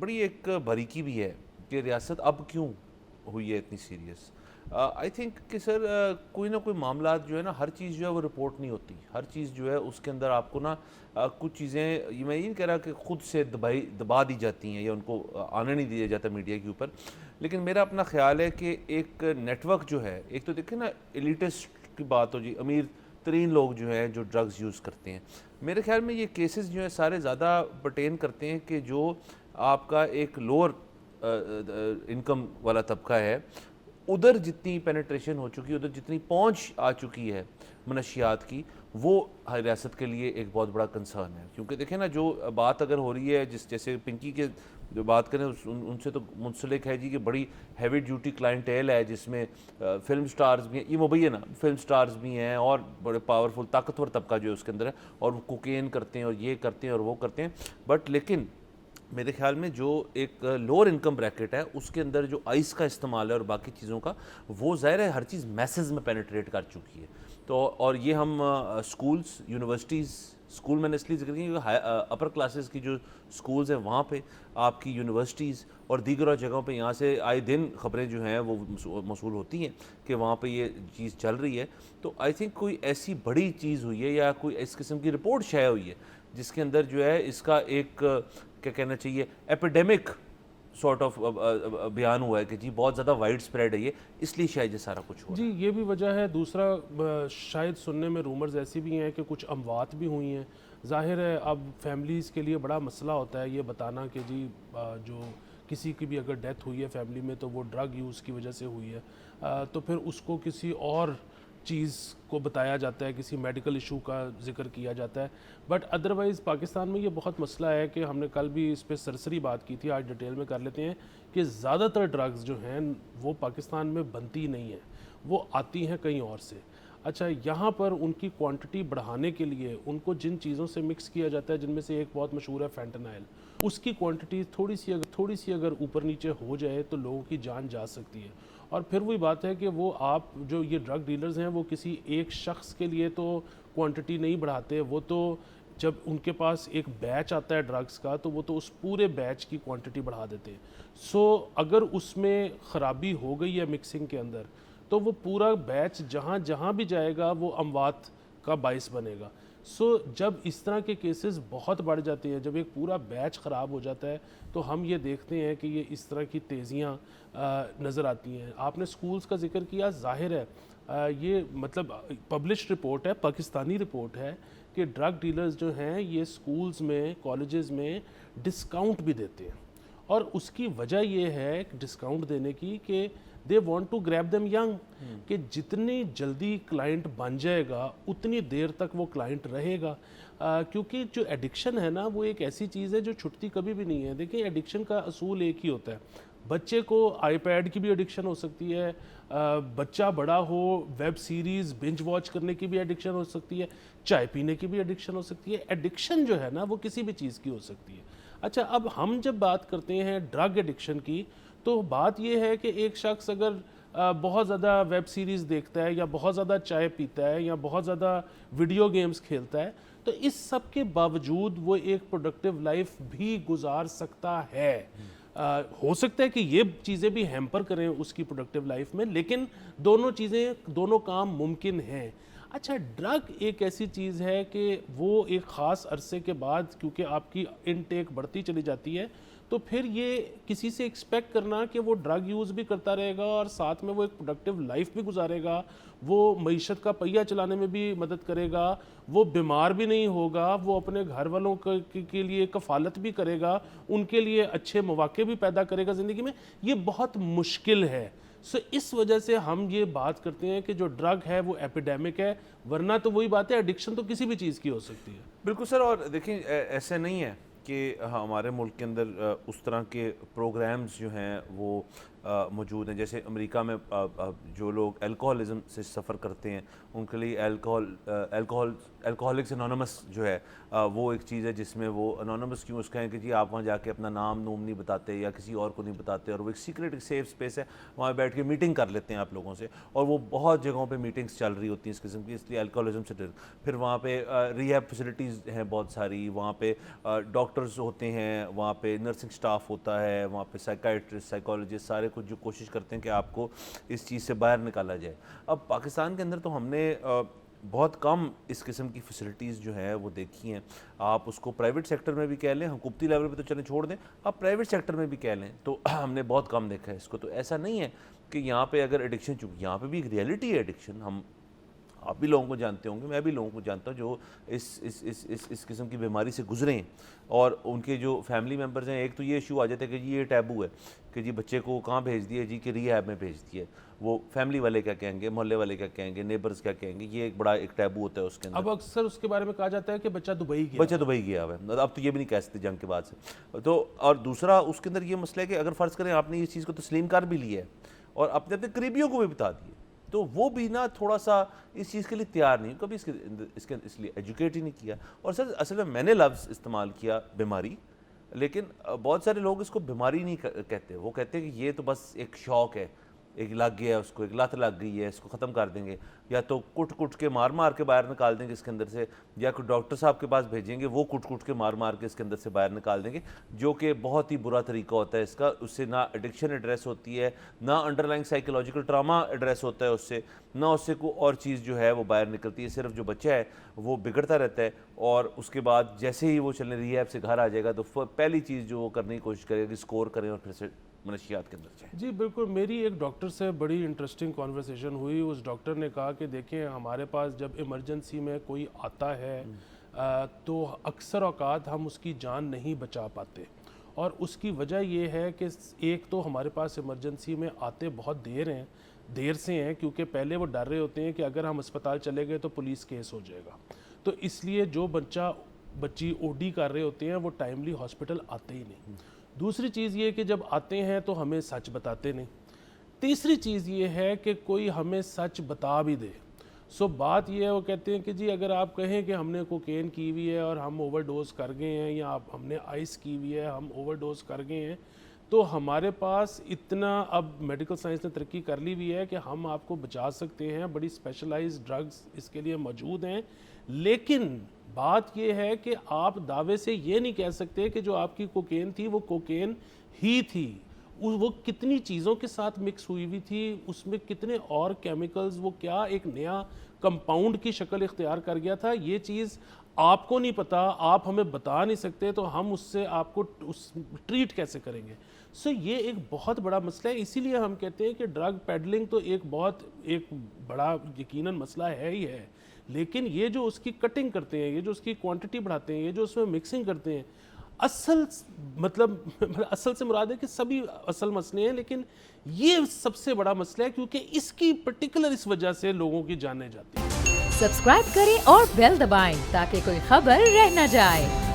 بڑی ایک باریکی بھی ہے کہ ریاست اب کیوں ہوئی ہے اتنی سیریس. آئی تھنک کہ سر کوئی نہ کوئی معاملات جو ہے نا, ہر چیز جو ہے وہ رپورٹ نہیں ہوتی. ہر چیز جو ہے اس کے اندر آپ کو نا کچھ چیزیں, میں یہ نہیں کہہ رہا کہ خود سے دبا دی جاتی ہیں یا ان کو آنے نہیں دیا جاتا میڈیا کے اوپر, لیکن میرا اپنا خیال ہے کہ ایک نیٹ ورک جو ہے, ایک تو دیکھیں نا ایلیٹسٹ کی بات ہو جی, امیر ترین لوگ جو ہیں جو ڈرگز یوز کرتے ہیں, میرے خیال میں یہ کیسز جو ہیں سارے زیادہ پرٹین کرتے ہیں کہ جو آپ کا ایک لوور انکم والا طبقہ ہے, ادھر جتنی پینیٹریشن ہو چکی ہے, ادھر جتنی پہنچ آ چکی ہے منشیات کی, وہ ریاست کے لیے ایک بہت بڑا کنسرن ہے. کیونکہ دیکھیں نا جو بات اگر ہو رہی ہے, جیسے پنکی کے جو بات کریں ان سے تو منسلک ہے جی کہ بڑی ہیوی ڈیوٹی کلائنٹیل ہے جس میں فلم سٹارز بھی ہیں, یہ مبین نا فلم سٹارز بھی ہیں اور بڑے پاورفل طاقتور طبقہ جو ہے اس کے اندر ہے, اور وہ کوکین کرتے ہیں اور یہ کرتے ہیں اور وہ کرتے ہیں. بٹ لیکن میرے خیال میں جو ایک لوور انکم بریکٹ ہے اس کے اندر جو آئس کا استعمال ہے اور باقی چیزوں کا, وہ ظاہر ہے ہر چیز میسز میں پینیٹریٹ کر چکی ہے. تو اور یہ ہم سکولز, یونیورسٹیز, سکول میں نے اس لیے ذکر کیا کہ اپر کلاسز کی جو سکولز ہیں وہاں پہ, آپ کی یونیورسٹیز اور دیگر جگہوں پہ یہاں سے آئے دن خبریں جو ہیں وہ موصول ہوتی ہیں کہ وہاں پہ یہ چیز چل رہی ہے. تو آئی تھنک کوئی ایسی بڑی چیز ہوئی ہے یا کوئی اس قسم کی رپورٹ شائع ہوئی ہے جس کے اندر جو ہے اس کا ایک کیا کہنا چاہیے ایپیڈیمک سارٹ آف بیان ہوا ہے کہ جی بہت زیادہ وائڈ سپریڈ ہے یہ, اس لیے شاید یہ سارا کچھ ہوا. جی یہ بھی وجہ ہے. دوسرا شاید سننے میں رومرز ایسی بھی ہیں کہ کچھ اموات بھی ہوئی ہیں. ظاہر ہے اب فیملیز کے لیے بڑا مسئلہ ہوتا ہے یہ بتانا کہ جی جو کسی کی بھی اگر ڈیتھ ہوئی ہے فیملی میں تو وہ ڈرگ یوز کی وجہ سے ہوئی ہے, تو پھر اس کو کسی اور چیز کو بتایا جاتا ہے, کسی میڈیکل ایشو کا ذکر کیا جاتا ہے. بٹ ادروائز پاکستان میں یہ بہت مسئلہ ہے کہ ہم نے کل بھی اس پہ سرسری بات کی تھی, آج ڈیٹیل میں کر لیتے ہیں کہ زیادہ تر ڈرگز جو ہیں وہ پاکستان میں بنتی نہیں ہیں, وہ آتی ہیں کہیں اور سے. اچھا, یہاں پر ان کی کوانٹٹی بڑھانے کے لیے ان کو جن چیزوں سے مکس کیا جاتا ہے, جن میں سے ایک بہت مشہور ہے فینٹانائل, اس کی کوانٹٹی تھوڑی سی اگر اوپر نیچے ہو جائے تو لوگوں کی جان جا سکتی ہے. اور پھر وہی بات ہے کہ وہ آپ جو یہ ڈرگ ڈیلرز ہیں وہ کسی ایک شخص کے لیے تو کوانٹٹی نہیں بڑھاتے, وہ تو جب ان کے پاس ایک بیچ آتا ہے ڈرگز کا تو وہ تو اس پورے بیچ کی کوانٹٹی بڑھا دیتے ہیں. سو اگر اس میں خرابی ہو گئی ہے مکسنگ کے اندر تو وہ پورا بیچ جہاں جہاں بھی جائے گا وہ اموات کا باعث بنے گا. سو جب اس طرح کے کیسز بہت بڑھ جاتے ہیں, جب ایک پورا بیچ خراب ہو جاتا ہے تو ہم یہ دیکھتے ہیں کہ یہ اس طرح کی تیزیاں نظر آتی ہیں. آپ نے سکولز کا ذکر کیا, ظاہر ہے یہ مطلب پبلشڈ رپورٹ ہے, پاکستانی رپورٹ ہے کہ ڈرگ ڈیلرز جو ہیں یہ سکولز میں, کالجز میں ڈسکاؤنٹ بھی دیتے ہیں, اور اس کی وجہ یہ ہے ڈسکاؤنٹ دینے کی کہ they want to grab them young, کہ جتنی جلدی کلائنٹ بن جائے گا اتنی دیر تک وہ کلائنٹ رہے گا. کیونکہ جو ایڈکشن ہے نا وہ ایک ایسی چیز ہے جو چھٹتی کبھی بھی نہیں ہے. دیکھیں ایڈکشن کا اصول ایک ہی ہوتا ہے, بچے کو آئی پیڈ کی بھی ایڈکشن ہو سکتی ہے, بچہ بڑا ہو ویب سیریز بنج واچ کرنے کی بھی ایڈکشن ہو سکتی ہے, چائے پینے کی بھی ایڈکشن ہو سکتی ہے. ایڈکشن جو ہے نا وہ کسی بھی چیز کی ہو سکتی ہے. اچھا, اب ہم جب بات کرتے ہیں ڈرگ ایڈکشن کی تو بات یہ ہے کہ ایک شخص اگر بہت زیادہ ویب سیریز دیکھتا ہے یا بہت زیادہ چائے پیتا ہے یا بہت زیادہ ویڈیو گیمز کھیلتا ہے تو اس سب کے باوجود وہ ایک پروڈکٹیو لائف بھی گزار سکتا ہے. ہو سکتا ہے کہ یہ چیزیں بھی ہیمپر کریں اس کی پروڈکٹیو لائف میں, لیکن دونوں کام ممکن ہیں. اچھا, ڈرگ ایک ایسی چیز ہے کہ وہ ایک خاص عرصے کے بعد کیونکہ آپ کی انٹیک بڑھتی چلی جاتی ہے تو پھر یہ کسی سے ایکسپیکٹ کرنا کہ وہ ڈرگ یوز بھی کرتا رہے گا اور ساتھ میں وہ ایک پروڈکٹیو لائف بھی گزارے گا, وہ معیشت کا پہیہ چلانے میں بھی مدد کرے گا, وہ بیمار بھی نہیں ہوگا, وہ اپنے گھر والوں کے لیے کفالت بھی کرے گا, ان کے لیے اچھے مواقع بھی پیدا کرے گا زندگی میں, یہ بہت مشکل ہے. سو اس وجہ سے ہم یہ بات کرتے ہیں کہ جو ڈرگ ہے وہ ایپیڈیمک ہے, ورنہ تو وہی بات ہے ایڈکشن تو کسی بھی چیز کی ہو سکتی ہے. بالکل سر, اور دیکھیں ایسے نہیں ہے کہ ہمارے ملک کے اندر اس طرح کے پروگرامز جو ہیں وہ موجود ہیں. جیسے امریکہ میں جو لوگ الکوہلزم سے سفر کرتے ہیں ان کے لیے الکوہولکس انانومس جو ہے وہ ایک چیز ہے جس میں وہ انانومس کیوں اس کہیں کہ جی آپ وہاں جا کے اپنا نام نوم نہیں بتاتے یا کسی اور کو نہیں بتاتے, اور وہ ایک سیکریٹ ایک سیف اسپیس ہے, وہاں بیٹھ کے میٹنگ کر لیتے ہیں آپ لوگوں سے, اور وہ بہت جگہوں پہ میٹنگس چل رہی ہوتی ہیں اس قسم کی, اس لیے الکوہولزم سے پھر وہاں پہ ریہیب فیسلٹیز ہیں بہت ساری, وہاں پہ ڈاکٹرز ہوتے ہیں, وہاں پہ نرسنگ سٹاف ہوتا ہے, وہاں پہ سائیکائٹرسٹ سائیکالوجسٹ سارے کچھ جو کوشش کرتے ہیں کہ آپ کو اس چیز سے باہر نکالا جائے. اب پاکستان کے اندر تو ہم نے بہت کم اس قسم کی فیسلٹیز جو ہے وہ دیکھی ہیں. آپ اس کو پرائیویٹ سیکٹر میں بھی کہہ لیں, حکومتی لیول پہ تو چلیں چھوڑ دیں, آپ پرائیویٹ سیکٹر میں بھی کہہ لیں تو ہم نے بہت کم دیکھا ہے اس کو. تو ایسا نہیں ہے کہ یہاں پہ اگر ایڈکشن, چونکہ یہاں پہ بھی ایک ریئلٹی ہے ایڈکشن, آپ بھی لوگوں کو جانتے ہوں گے, میں بھی لوگوں کو جانتا ہوں جو اس قسم کی بیماری سے گزرے ہیں, اور ان کے جو فیملی ممبرز ہیں. ایک تو یہ ایشو آ جاتا ہے کہ جی یہ ٹیبو ہے کہ جی بچے کو کہاں بھیج دیا, جی کہ ریہیب میں بھیج دیا, وہ فیملی والے کیا کہیں گے, محلے والے کیا کہیں گے, نیبرز کیا کہیں گے, یہ ایک بڑا ایک ٹیبو ہوتا ہے اس کے اندر. اب اکثر اس کے بارے میں کہا جاتا ہے کہ بچہ دبئی گیا ہوا ہے, اب تو یہ بھی نہیں کہہ سکتے جنگ کے بعد سے. تو اور دوسرا اس کے اندر یہ مسئلہ ہے کہ اگر فرض کریں آپ نے اس چیز کو تسلیم کر بھی لیا ہے اور اپنے قریبیوں کو بھی بتا دیے, تو وہ بھی نا تھوڑا سا اس چیز کے لیے تیار نہیں, کبھی اس لیے ایجوکیٹ ہی نہیں کیا. اور سر اصل میں نے لفظ استعمال کیا بیماری, لیکن بہت سارے لوگ اس کو بیماری نہیں کہتے, وہ کہتے ہیں کہ یہ تو بس ایک شوق ہے, ایک لگ گیا اس کو, ایک لت لگ گئی ہے, اس کو ختم کر دیں گے, یا تو کٹ کے مار کے باہر نکال دیں گے اس کے اندر سے, یا کوئی ڈاکٹر صاحب کے پاس بھیجیں گے, وہ کٹ کے مار کے اس کے اندر سے باہر نکال دیں گے, جو کہ بہت ہی برا طریقہ ہوتا ہے اس کا. اس سے نہ ایڈکشن ایڈریس ہوتی ہے, نہ under lying psychological trauma address ہوتا ہے اس سے, نہ اس سے کوئی اور چیز جو ہے وہ باہر نکلتی ہے. صرف جو بچہ ہے وہ بگڑتا رہتا ہے, اور اس کے بعد جیسے ہی وہ چلنے ریہیب سے گھر آ جائے گا تو پہلی چیز جو وہ کرنے کی کوشش کرے گا کہ اسکور کریں اور پھر سے منشیات کے اندر جائیں. جی بالکل, میری ایک ڈاکٹر سے بڑی انٹرسٹنگ کانورسیشن ہوئی. اس ڈاکٹر نے کہا کہ دیکھیں ہمارے پاس جب ایمرجنسی میں کوئی آتا ہے تو اکثر اوقات ہم اس کی جان نہیں بچا پاتے, اور اس کی وجہ یہ ہے کہ ایک تو ہمارے پاس ایمرجنسی میں آتے بہت دیر سے ہیں, کیونکہ پہلے وہ ڈر رہے ہوتے ہیں کہ اگر ہم اسپتال چلے گئے تو پولیس کیس ہو جائے گا, تو اس لیے جو بچی او ڈی کر رہے ہوتے ہیں وہ ٹائملی ہاسپٹل آتے ہی نہیں. دوسری چیز یہ کہ جب آتے ہیں تو ہمیں سچ بتاتے نہیں. تیسری چیز یہ ہے کہ کوئی ہمیں سچ بتا بھی دے. بات یہ ہے, وہ کہتے ہیں کہ جی اگر آپ کہیں کہ ہم نے کوکین کی ہوئی ہے اور ہم اوور ڈوز کر گئے ہیں, یا ہم نے آئس کی ہوئی ہے ہم اوور ڈوز کر گئے ہیں, تو ہمارے پاس اتنا اب میڈیکل سائنس نے ترقی کر لی ہوئی ہے کہ ہم آپ کو بچا سکتے ہیں, بڑی اسپیشلائز ڈرگز اس کے لیے موجود ہیں. لیکن بات یہ ہے کہ آپ دعوے سے یہ نہیں کہہ سکتے کہ جو آپ کی کوکین تھی وہ کوکین ہی تھی, وہ کتنی چیزوں کے ساتھ مکس ہوئی ہوئی تھی, اس میں کتنے اور کیمیکلز, وہ کیا ایک نیا کمپاؤنڈ کی شکل اختیار کر گیا تھا. یہ چیز آپ کو نہیں پتا, آپ ہمیں بتا نہیں سکتے, تو ہم اس سے آپ کو ٹریٹ کیسے کریں گے. یہ ایک بہت بڑا مسئلہ ہے. اسی لیے ہم کہتے ہیں کہ ڈرگ پیڈلنگ تو ایک بڑا یقیناً مسئلہ ہے ہی ہے, لیکن یہ جو اس کی کٹنگ کرتے ہیں, یہ جو اس کی کوانٹٹی بڑھاتے ہیں, یہ جو اس میں مکسنگ کرتے ہیں, اصل سے مراد ہے کہ سبھی اصل مسئلے ہیں, لیکن یہ سب سے بڑا مسئلہ ہے کیونکہ اس کی پرٹیکولر اس وجہ سے لوگوں کی جانیں جاتی ہیں. سبسکرائب کریں اور بیل دبائیں تاکہ کوئی خبر رہ نہ جائے.